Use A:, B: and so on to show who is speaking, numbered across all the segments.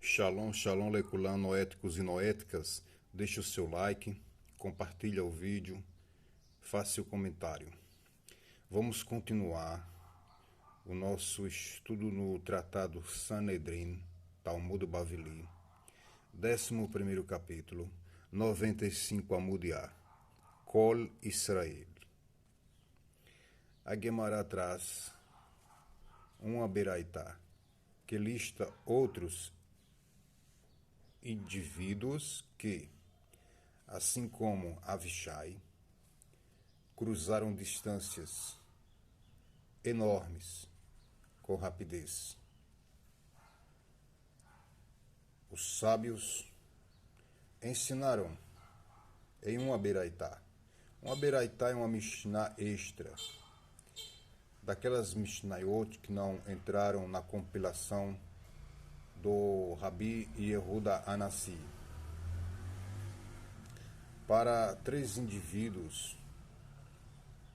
A: Shalom, shalom, leculan, noéticos e noéticas. Deixe o seu like, compartilhe o vídeo, faça o comentário. Vamos continuar o nosso estudo no Tratado Sanedrin, Talmud Bavili, 11º capítulo, 95 Amud A, Kol Israel. A Gemara traz uma beraitá que lista outros indivíduos que, assim como Avishai, cruzaram distâncias enormes com rapidez. Os sábios ensinaram em uma beraitá. Uma beraitá é uma Mishnah extra, daquelas Mishnayot que não entraram na compilação do Rabi Yehuda Anassi. Para 3 indivíduos,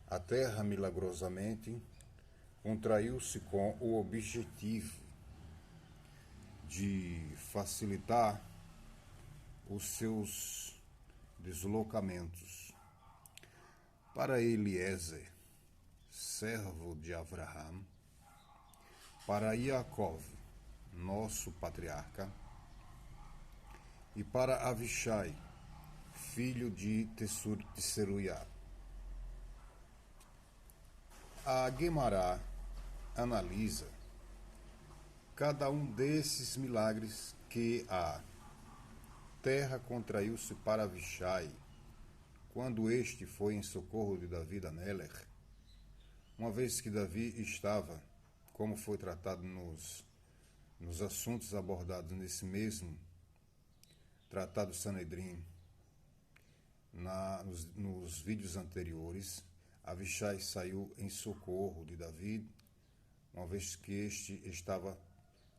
A: a terra milagrosamente contraiu-se com o objetivo de facilitar os seus deslocamentos. Para Eliezer, servo de Avraham, para Yaakov, nosso patriarca, e para Avishai, filho de Tseruiá. A Gemara analisa cada um desses milagres que a terra contraiu-se para Avishai, quando este foi em socorro de Davi da Melech, uma vez que Davi estava, como foi tratado nos assuntos abordados nesse mesmo Tratado Sanedrin, nos vídeos anteriores. Avishai saiu em socorro de Davi, uma vez que este estava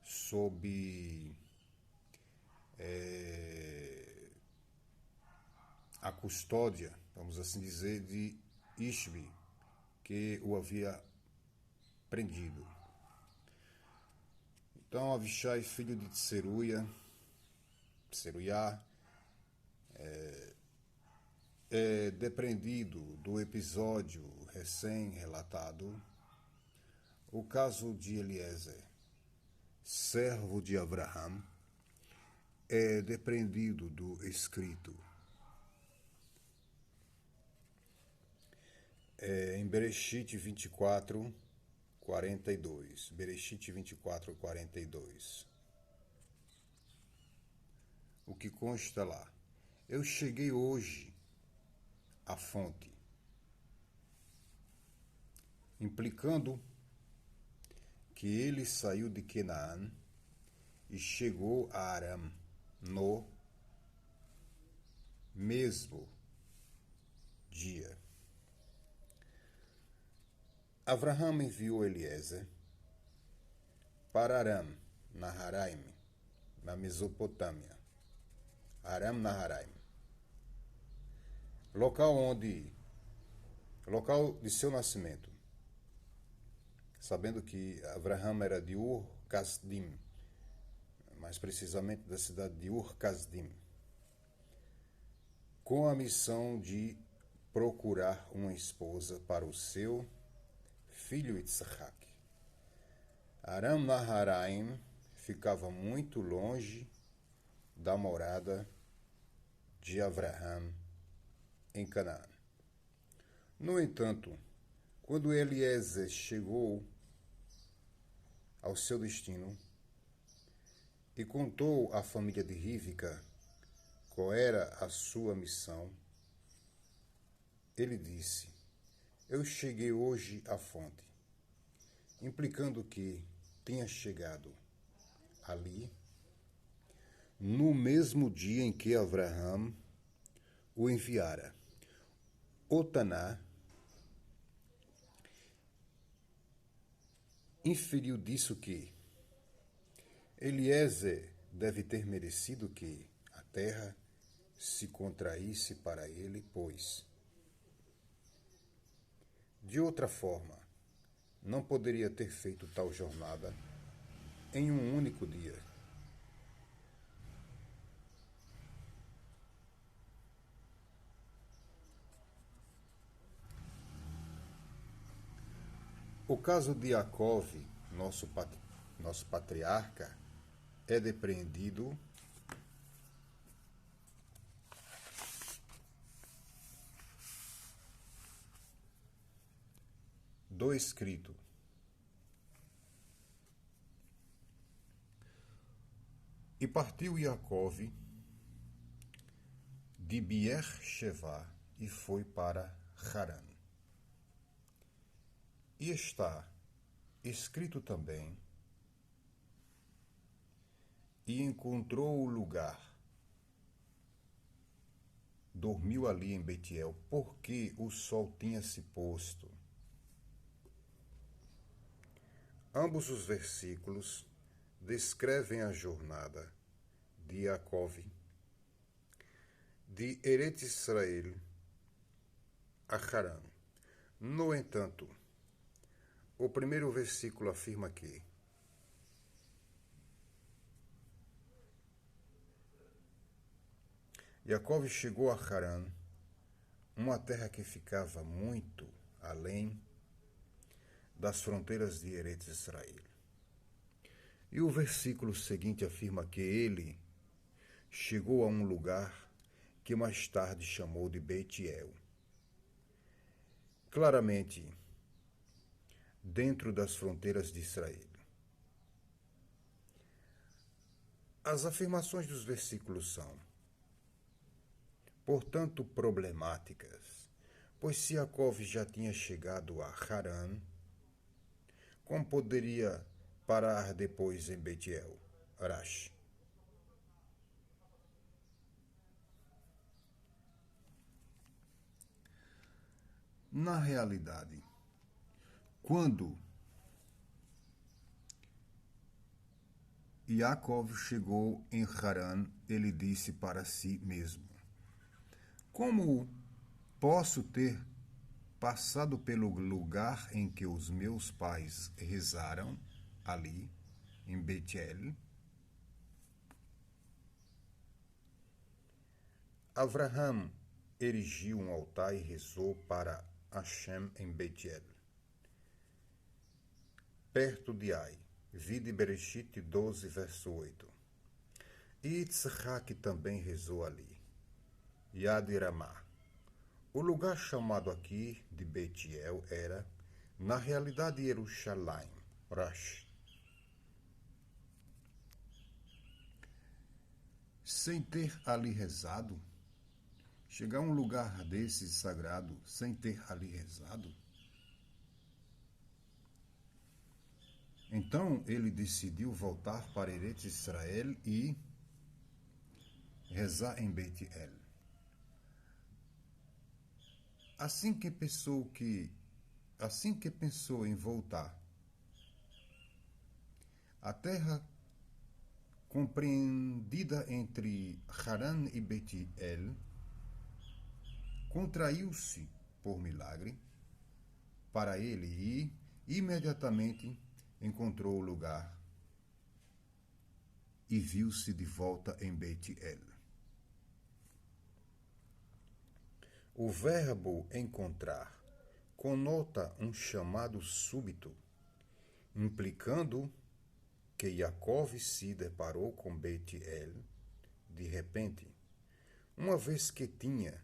A: sob a custódia, vamos assim dizer, de Ishbi, que o havia prendido. Então Avishai, filho de Tseruiá, é depreendido do episódio recém-relatado. O caso de Eliezer, servo de Avraham, é depreendido do escrito. Em Bereshit 24, 42. Bereshit 24, 42. O que consta lá? Eu cheguei hoje à fonte, implicando que ele saiu de Canaã e chegou a Aram no mesmo dia. Avraham enviou Eliezer para Aram Naharaim, na Mesopotâmia. Aram Naharaim, local de seu nascimento, sabendo que Avraham era de Ur-Kasdim, mais precisamente da cidade de Ur-Kasdim, com a missão de procurar uma esposa para o seu filho Yitzhak. Aram Naharaim ficava muito longe da morada de Avraham em Canaã. No entanto, quando Eliezer chegou ao seu destino e contou à família de Rivca qual era a sua missão, ele disse: eu cheguei hoje à fonte, implicando que tinha chegado ali no mesmo dia em que Avraham o enviara. Otaná inferiu disso que Eliezer deve ter merecido que a terra se contraísse para ele, pois, de outra forma, não poderia ter feito tal jornada em um único dia. O caso de Yaakov, nosso patriarca, é depreendido do escrito. E partiu Yaakov de Beer-shevá e foi para Harã. E está escrito também, e encontrou o lugar, dormiu ali em Betiel, porque o sol tinha se posto. Ambos os versículos descrevem a jornada de Yaakov de Eretz Israel a Harã. No entanto, o primeiro versículo afirma que Yaakov chegou a Harã, uma terra que ficava muito além das fronteiras de Eretz Israel. E o versículo seguinte afirma que ele chegou a um lugar que mais tarde chamou de Betiel. Claramente, dentro das fronteiras de Israel. As afirmações dos versículos são, portanto, problemáticas, pois se Yaakov já tinha chegado a Harã, como poderia parar depois em Betiel, Rashi? Na realidade, quando Yaakov chegou em Harã, ele disse para si mesmo: como posso ter passado pelo lugar em que os meus pais rezaram, ali, em Betiel? Avraham erigiu um altar e rezou para Hashem em Betiel, perto de Ai. Vide Bereshit 12, verso 8. E Yitzhak também rezou ali, Yad Ramá. O lugar chamado aqui de Betiel era, na realidade, Jerusalém, Rashi. Sem ter ali rezado? Chegar a um lugar desse sagrado sem ter ali rezado? Então ele decidiu voltar para Eretz Israel e rezar em Betiel. Assim que pensou em voltar, a terra compreendida entre Harã e Betiel contraiu-se por milagre para ele e imediatamente encontrou o lugar e viu-se de volta em Betiel. O verbo encontrar conota um chamado súbito, implicando que Yaakov se deparou com Betiel de repente, uma vez que tinha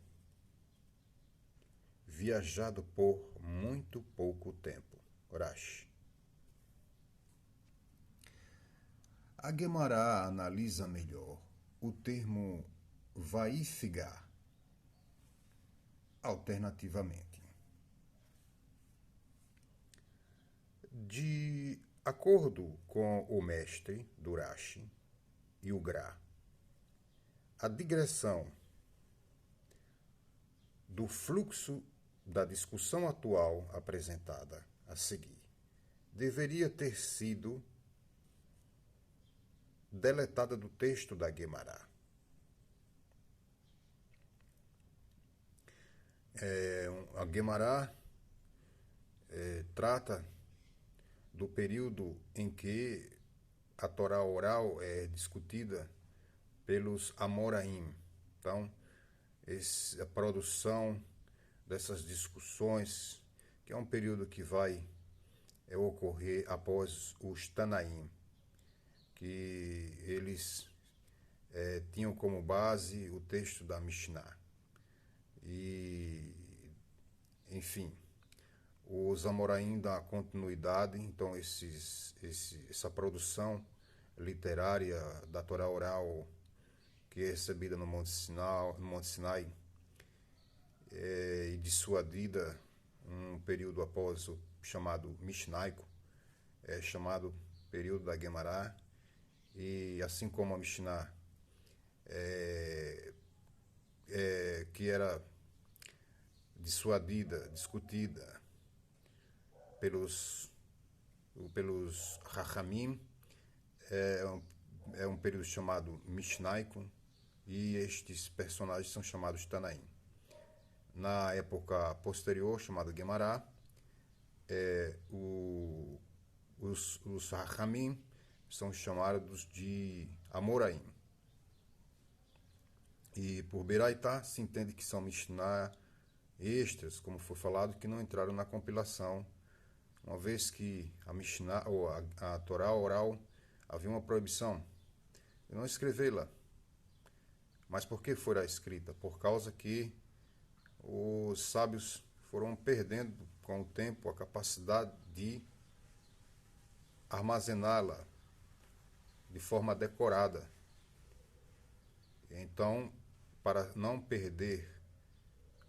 A: viajado por muito pouco tempo. Rashi. A Guemará analisa melhor o termo vaifigar, alternativamente. De acordo com o mestre do Rashi e o Gra, a digressão do fluxo da discussão atual apresentada a seguir deveria ter sido deletada do texto da Guemará. A Guemará trata do período em que a Torá oral é discutida pelos Amoraim. Então, a produção dessas discussões, que é um período que vai ocorrer após os Tanaim, que eles tinham como base o texto da Mishnah. E, enfim, os Amoraim dão continuidade, então essa produção literária da Torá oral que é recebida no Monte Sinai e dissuadida um período após o chamado Mishnaico, chamado período da Guemará, e assim como a Mishnah, que era discutida pelos Rachamim, é um período chamado Mishnaico, e estes personagens são chamados Tanaim. Na época posterior, chamada Guemará, os Rachamim são chamados de Amoraim. E por Beraitá se entende que são Mishnah extras, como foi falado, que não entraram na compilação, uma vez que a Mishnah, ou a Torá oral, havia uma proibição de não escrevê-la. Mas por que foi escrita? Por causa que os sábios foram perdendo com o tempo a capacidade de armazená-la de forma decorada. Então, para não perder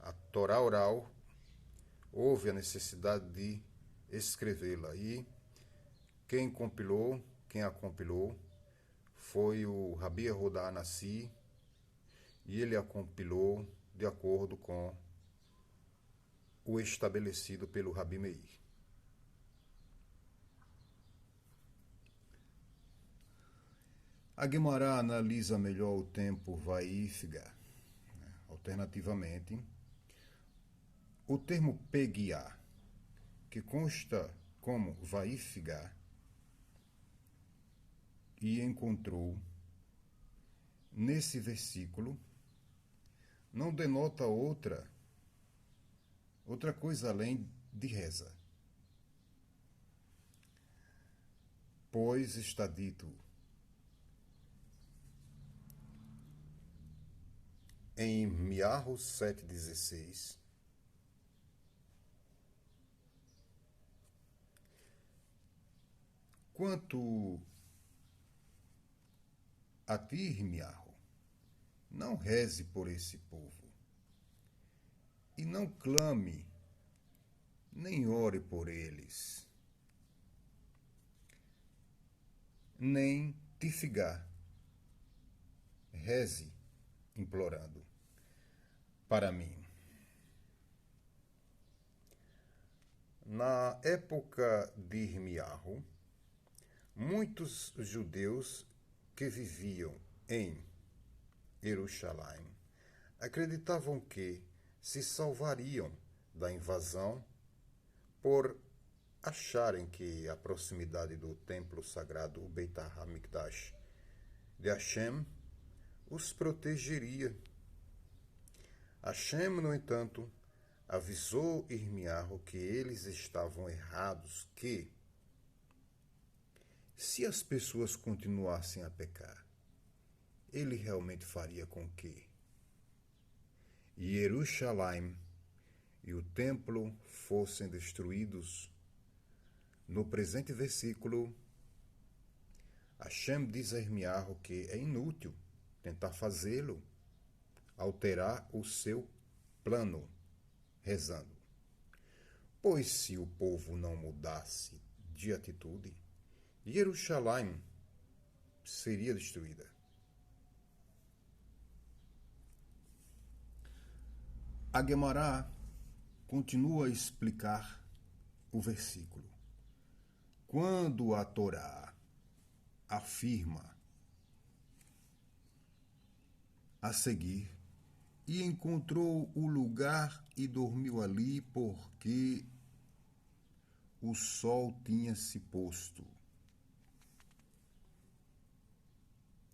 A: a Torá oral, houve a necessidade de escrevê-la. E quem a compilou, foi o Rabi Yehuda Anassi, e ele a compilou de acordo com o estabelecido pelo Rabi Meir. A Guemará analisa melhor o tempo Vaífiga. Alternativamente, o termo Peguiá, que consta como Vaífiga, e encontrou nesse versículo, não denota outra coisa além de reza. Pois está dito em Miarro 7,16, quanto a ti, Miarro, não reze por esse povo, e não clame, nem ore por eles, nem Tifigá, reze implorando para mim. Na época de Irmiarro, muitos judeus que viviam em Jerusalém acreditavam que se salvariam da invasão por acharem que a proximidade do templo sagrado, o Beit HaMikdash de Hashem, os protegeria. Hashem, no entanto, avisou Irmiarro que eles estavam errados, que se as pessoas continuassem a pecar, ele realmente faria com que Jerusalém e o templo fossem destruídos. No presente versículo, Hashem diz a Irmiarro que é inútil tentar fazê-lo, alterar o seu plano, rezando. Pois se o povo não mudasse de atitude, Jerusalém seria destruída. A Guemará continua a explicar o versículo. Quando a Torá afirma a seguir, e encontrou o lugar e dormiu ali, porque o sol tinha se posto.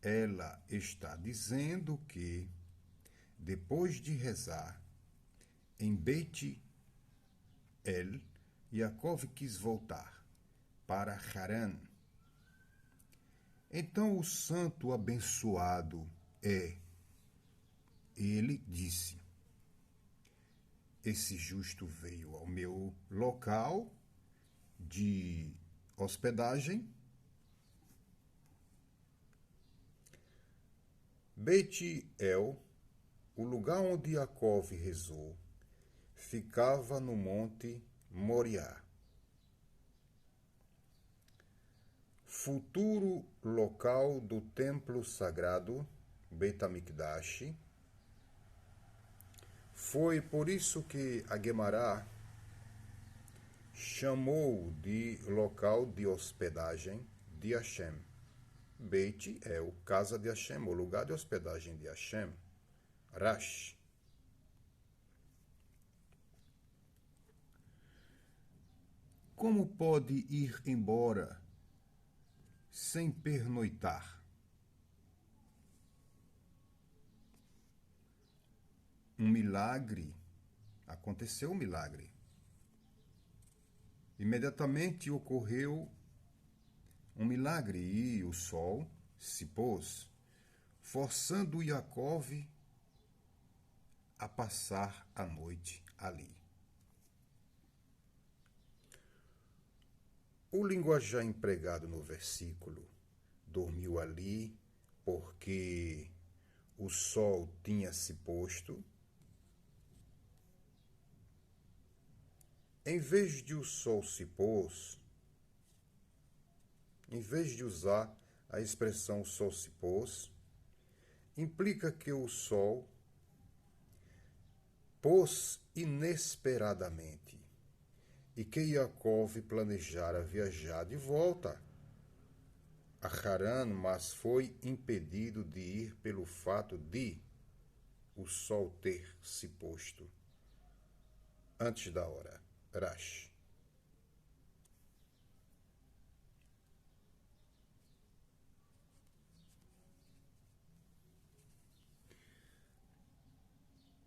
A: Ela está dizendo que, depois de rezar em Beit El, Yaakov quis voltar para Haran. Então o santo abençoado ele disse: esse justo veio ao meu local de hospedagem. Beit-El, o lugar onde Jacove rezou, ficava no monte Moriá, futuro local do templo sagrado Beit HaMikdash. Foi por isso que a Guemará chamou de local de hospedagem de Hashem. Beit é o casa de Hashem, o lugar de hospedagem de Hashem. Rash. Como pode ir embora sem pernoitar? Um milagre, aconteceu um milagre. Imediatamente ocorreu um milagre e o sol se pôs, forçando Jacove a passar a noite ali. O linguajar empregado no versículo dormiu ali porque o sol tinha se posto. Em vez de o sol se pôs, em vez de usar a expressão sol se pôs, implica que o sol pôs inesperadamente e que Jacove planejara viajar de volta a Haran, mas foi impedido de ir pelo fato de o sol ter se posto antes da hora. Rash.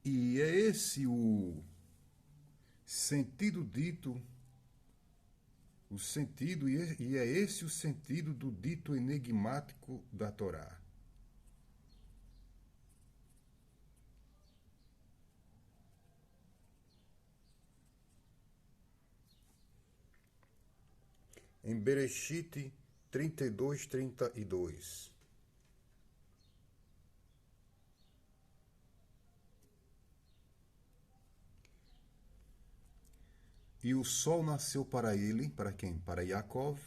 A: E é esse o sentido dito, e é esse o sentido do dito enigmático da Torá. Em Bereshit 32, 32. E o sol nasceu para ele, para quem? Para Jacov,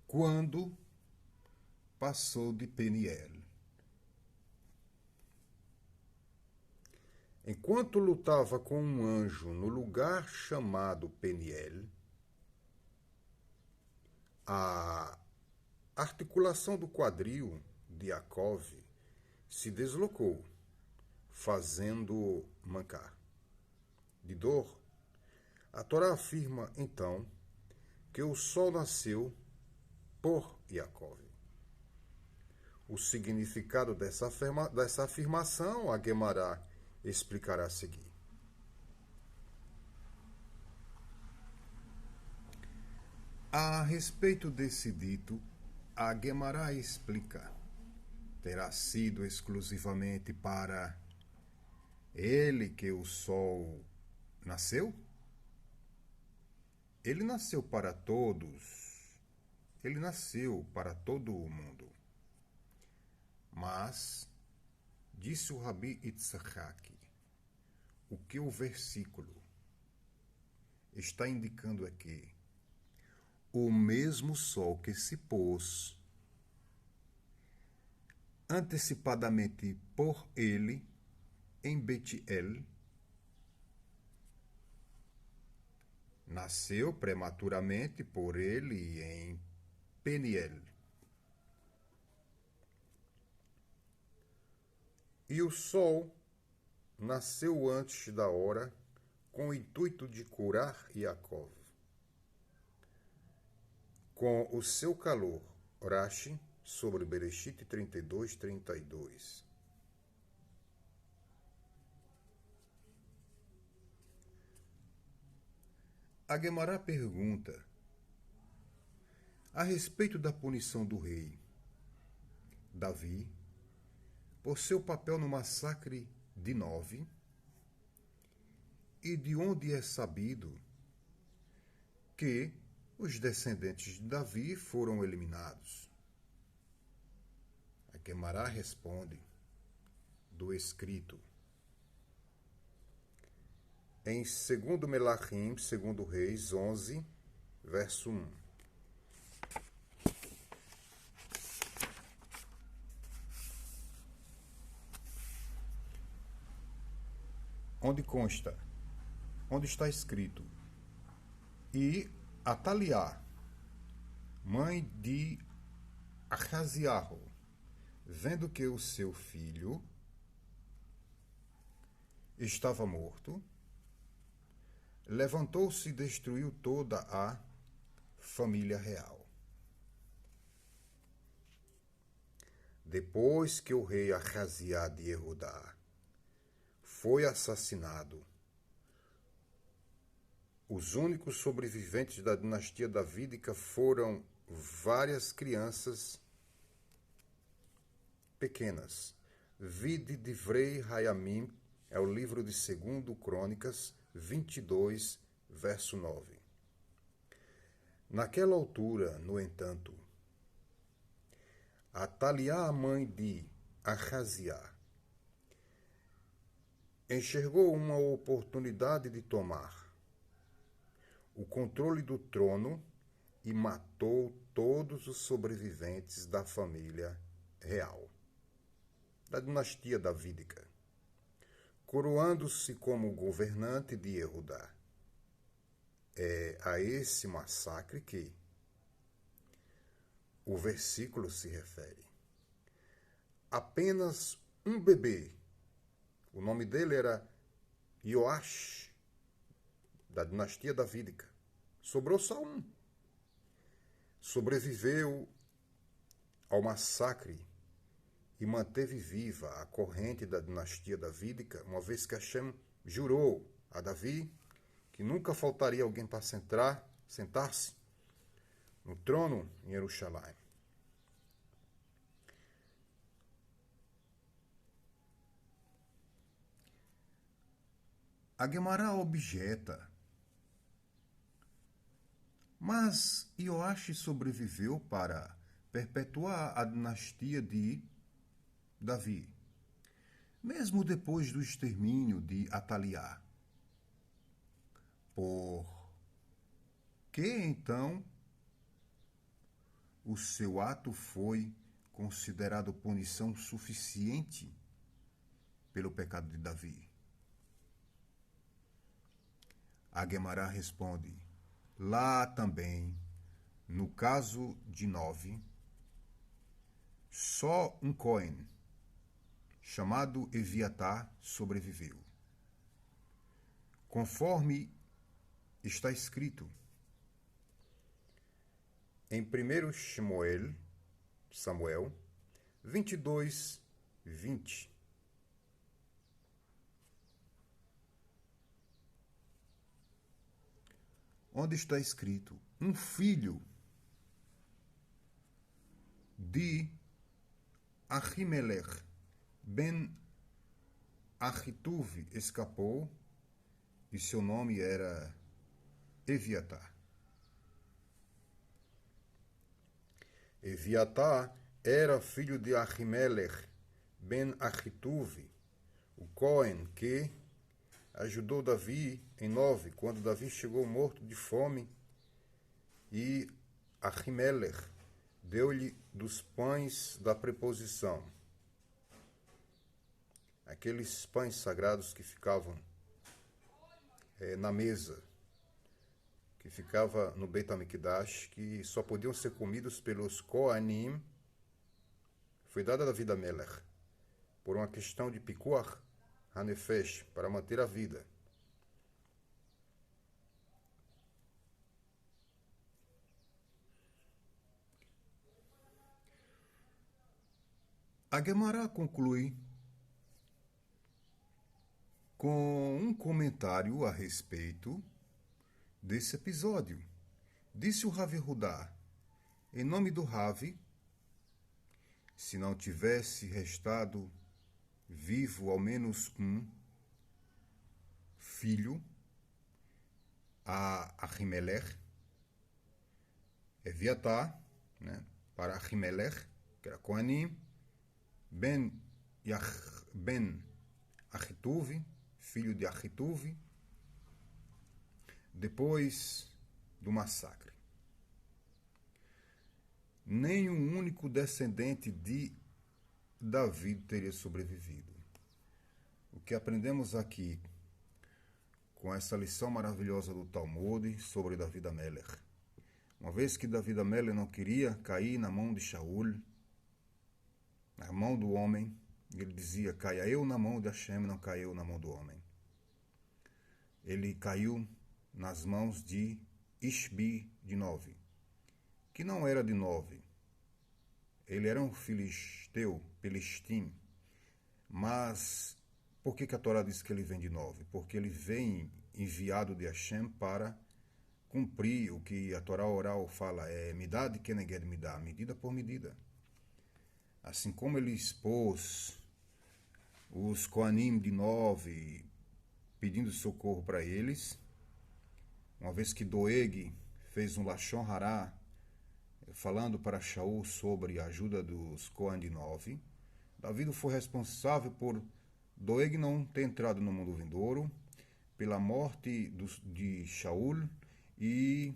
A: quando passou de Peniel. Enquanto lutava com um anjo no lugar chamado Peniel, a articulação do quadril de Jacov se deslocou, fazendo mancar. De dor, a Torá afirma, então, que o sol nasceu por Jacov. O significado dessa afirmação a Guemará explicará a seguir. A respeito desse dito, a Guemará explica: terá sido exclusivamente para ele que o sol nasceu? Ele nasceu para todos. Ele nasceu para todo o mundo. Mas, disse o Rabi Itzhak, o que o versículo está indicando é que o mesmo sol que se pôs antecipadamente por ele em Bet-El nasceu prematuramente por ele em Peniel. E o sol nasceu antes da hora com o intuito de curar Jacov. Com o seu calor, Rashi, sobre Bereshit 32, 32. A Guemará pergunta: A respeito da punição do rei Davi por seu papel no massacre de Nove, e de onde é sabido que os descendentes de Davi foram eliminados. A Guemará responde do escrito em 2 Melachim, 2 Reis 11, verso 1. Onde consta, onde está escrito: e Ataliá, mãe de Ahaziahu, vendo que o seu filho estava morto, levantou-se e destruiu toda a família real. Depois que o rei Ahaziá de Yehudá foi assassinado, os únicos sobreviventes da dinastia davídica foram várias crianças pequenas. Vide Divrei Hayamim, é o livro de 2 Crônicas 22, verso 9. Naquela altura, no entanto, Ataliá, a mãe de Ahaziá, enxergou uma oportunidade de tomar o controle do trono e matou todos os sobreviventes da família real, da dinastia davídica, coroando-se como governante de Yehudá. É a esse massacre que o versículo se refere. Apenas um bebê, o nome dele era Ioash, da dinastia davídica. Sobrou só um. Sobreviveu ao massacre e manteve viva a corrente da dinastia davídica, uma vez que Hashem jurou a Davi que nunca faltaria alguém para sentar-se no trono em Jerusalém. A Guemará objeta: mas Ioash sobreviveu para perpetuar a dinastia de Davi, mesmo depois do extermínio de Ataliá. Por que então o seu ato foi considerado punição suficiente pelo pecado de Davi? A Guemará responde: lá também, no caso de Nove, só um Cohen, chamado Eviatá, sobreviveu. Conforme está escrito em 1 Samuel 22, 20. Onde está escrito: um filho de Ahimelech ben Ahituve escapou e seu nome era Eviatá. Eviatá era filho de Ahimelech ben Ahituve, o Cohen que ajudou Davi em Nove, quando Davi chegou morto de fome, e Ahimelech deu-lhe dos pães da preposição, aqueles pães sagrados que ficavam na mesa, que ficava no Beit HaMikdash, que só podiam ser comidos pelos Kohanim. Foi dada a Davi a Melech por uma questão de pikuach hanefesh, para manter a vida. A Guemará conclui com um comentário a respeito desse episódio. Disse o Rav Yehudá: Em nome do Ravi, se não tivesse restado vivo ao menos um filho, a Ahimelech, Eviatar, né, para Ahimelech, que era Kohanim, Ben Achituve, filho de Achituve, depois do massacre. Nem um único descendente de Davi teria sobrevivido. O que aprendemos aqui com essa lição maravilhosa do Talmud sobre Davi Amelech. Uma vez que Davi Amelech não queria cair na mão de Shaul, na mão do homem, ele dizia, caia eu na mão de Hashem, não caia eu na mão do homem. Ele caiu nas mãos de Ishbi de Nove, que não era de Nove. Ele era um filisteu, Pelistim. Mas por que a Torá diz que ele vem de Nove? Porque ele vem enviado de Hashem para cumprir o que a Torá oral fala, é midad keneged midah, medida por medida. Assim como ele expôs os Kohanim de Nove, pedindo socorro para eles, uma vez que Doeg fez um Lashon Hará, falando para Shaul sobre a ajuda dos Kohanim de Nove, Davi foi responsável por Doeg não ter entrado no mundo vindouro, pela morte de Shaul e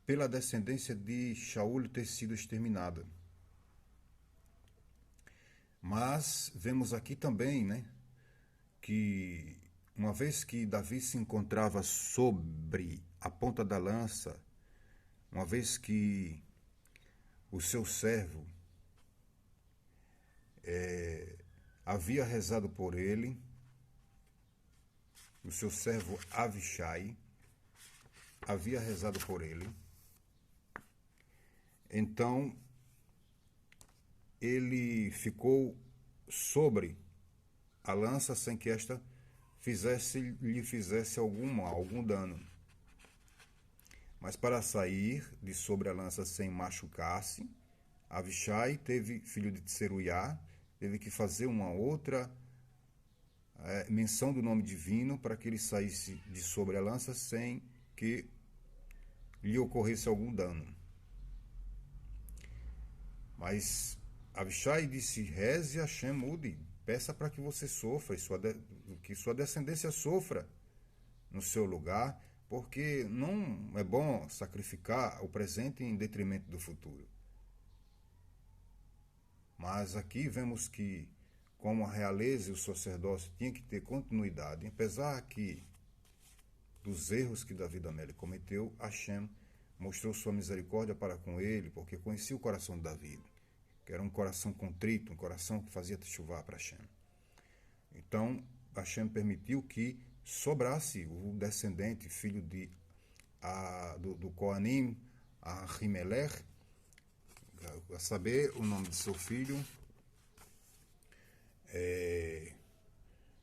A: pela descendência de Shaul ter sido exterminada. Mas vemos aqui também, né, que uma vez que Davi se encontrava sobre a ponta da lança, uma vez que o seu servo havia rezado por ele, o seu servo Avishai havia rezado por ele, então ele ficou sobre a lança sem que esta lhe fizesse algum dano. Mas para sair de sobre a lança sem machucar-se, Avishai filho de Tseruiá, teve que fazer uma outra menção do nome divino para que ele saísse de sobre a lança sem que lhe ocorresse algum dano. Mas Avishai disse, reze Hashem mude, peça para que você sofra, que sua descendência sofra no seu lugar, porque não é bom sacrificar o presente em detrimento do futuro. Mas aqui vemos que, como a realeza e o sacerdócio tinham que ter continuidade, apesar que dos erros que Davi Amelech cometeu, Hashem mostrou sua misericórdia para com ele, porque conhecia o coração de Davi, que era um coração contrito, um coração que fazia chuvar para Hashem. Então, Hashem permitiu que sobrasse o descendente, filho do Kohanim, Ahimelech, a saber, o nome de seu filho,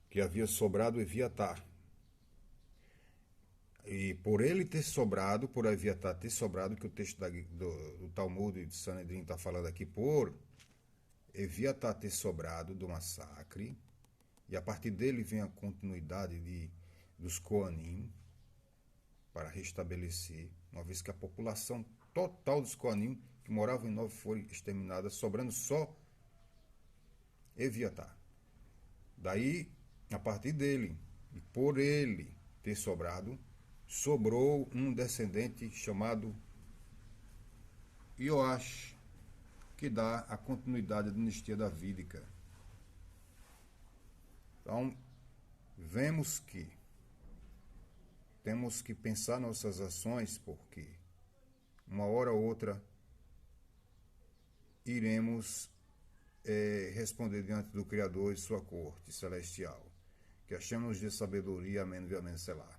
A: que havia sobrado Eviatar. E por ele ter sobrado, por Eviatar ter sobrado, que o texto do Talmud de Sanedrim está falando aqui, por Eviatar ter sobrado do massacre, e a partir dele vem a continuidade dos Kohanim, para restabelecer, uma vez que a população total dos Kohanim que moravam em Nove foi exterminada, sobrando só Eviatar. Daí, a partir dele, e por ele ter sobrado, sobrou um descendente chamado Ioás, que dá a continuidade à dinastia davídica. Então, vemos que temos que pensar nossas ações, porque uma hora ou outra iremos responder diante do Criador e sua corte celestial. Que Hashem nos dê sabedoria, amém, amém, selá.